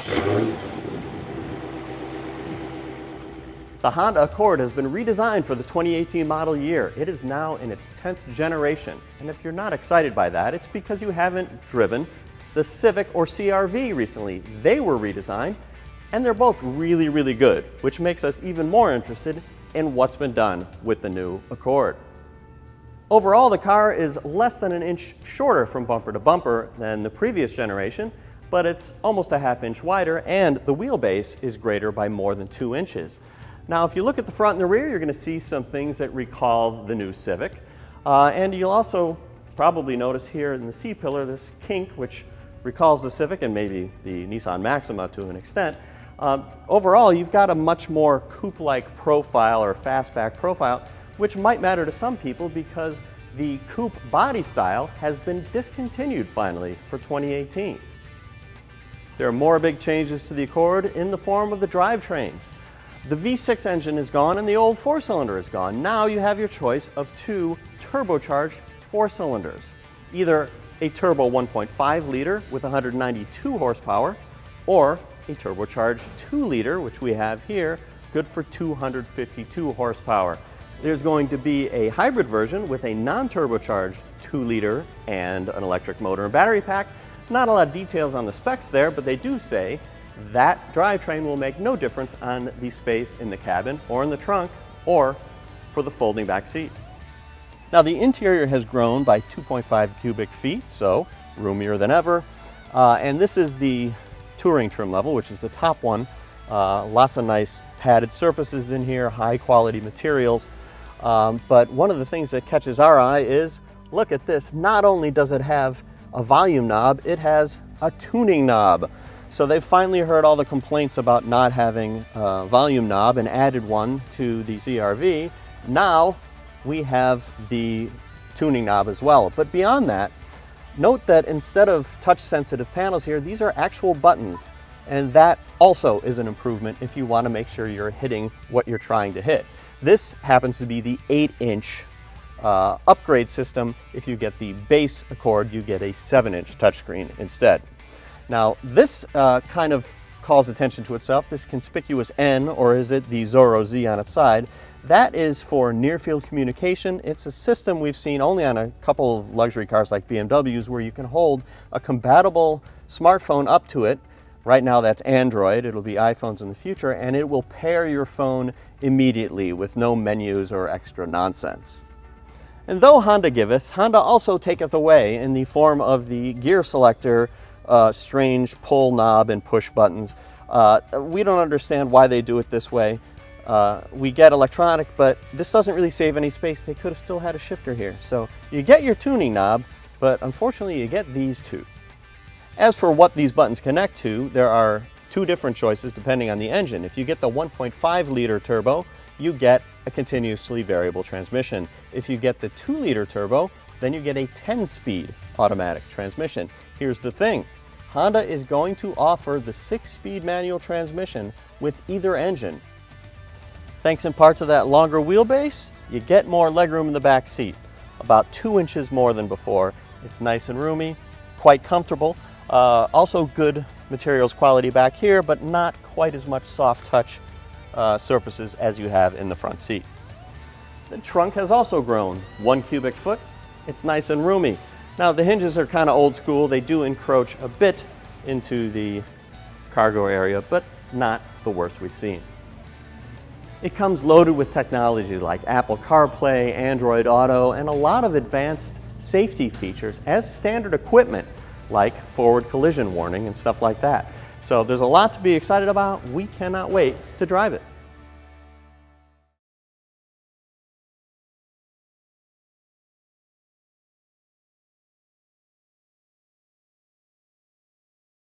The Honda Accord has been redesigned for the 2018 model year. It is now in its 10th generation. And if you're not excited by that, it's because you haven't driven the Civic or CR-V recently. They were redesigned, and they're both really, really good, which makes us even more interested in what's been done with the new Accord. Overall, the car is less than an inch shorter from bumper to bumper than the previous generation, but it's almost a half-inch wider, and the wheelbase is greater by more than 2 inches. Now, if you look at the front and the rear, you're going to see some things that recall the new Civic. And you'll also probably notice here in the C-pillar this kink, which recalls the Civic and maybe the Nissan Maxima to an extent. Overall, you've got a much more coupe-like profile or fastback profile, which might matter to some people because the coupe body style has been discontinued finally for 2018. There are more big changes to the Accord in the form of the drivetrains. The V6 engine is gone and the old 4-cylinder is gone. Now you have your choice of 2 turbocharged 4-cylinders. Either a turbo 1.5 liter with 192 horsepower or a turbocharged 2 liter, which we have here, good for 252 horsepower. There's going to be a hybrid version with a non-turbocharged 2 liter and an electric motor and battery pack. Not a lot of details on the specs there, but they do say that drivetrain will make no difference on the space in the cabin or in the trunk or for the folding back seat. Now, the interior has grown by 2.5 cubic feet, so roomier than ever. And this is the touring trim level, which is the top one. Lots of nice padded surfaces in here, high quality materials. But one of the things that catches our eye is, look at this. Not only does it have a volume knob, it has a tuning knob. So they've finally heard all the complaints about not having a volume knob and added one to the CR-V. Now we have the tuning knob as well. But beyond that, note that instead of touch-sensitive panels here, these are actual buttons. And that also is an improvement if you want to make sure you're hitting what you're trying to hit. This happens to be the 8-inch upgrade system. If you get the base Accord, you get a 7-inch touchscreen instead. Now, this kind of calls attention to itself, this conspicuous N, or is it the Zorro Z on its side? That is for near-field communication. It's a system we've seen only on a couple of luxury cars like BMWs where you can hold a compatible smartphone up to it. Right now that's Android, it'll be iPhones in the future, and it will pair your phone immediately with no menus or extra nonsense. And though Honda giveth, Honda also taketh away in the form of the gear selector, strange pull knob and push buttons. We don't understand why they do it this way. We get electronic, but this doesn't really save any space. They could have still had a shifter here. So you get your tuning knob, but unfortunately you get these two. As for what these buttons connect to, there are 2 different choices depending on the engine. If you get the 1.5 liter turbo, you get a continuously variable transmission. If you get the 2 liter turbo, then you get a 10-speed automatic transmission. Here's the thing, Honda is going to offer the 6-speed manual transmission with either engine. Thanks in part to that longer wheelbase, you get more legroom in the back seat, about 2 inches more than before. It's nice and roomy, quite comfortable. Also good materials quality back here, but not quite as much soft touch surfaces as you have in the front seat. The trunk has also grown 1 cubic foot. It's nice and roomy. Now the hinges are kind of old school. They do encroach a bit into the cargo area, but not the worst we've seen. It comes loaded with technology like Apple CarPlay, Android Auto, and a lot of advanced safety features as standard equipment like forward collision warning and stuff like that. So there's a lot to be excited about. We cannot wait to drive it.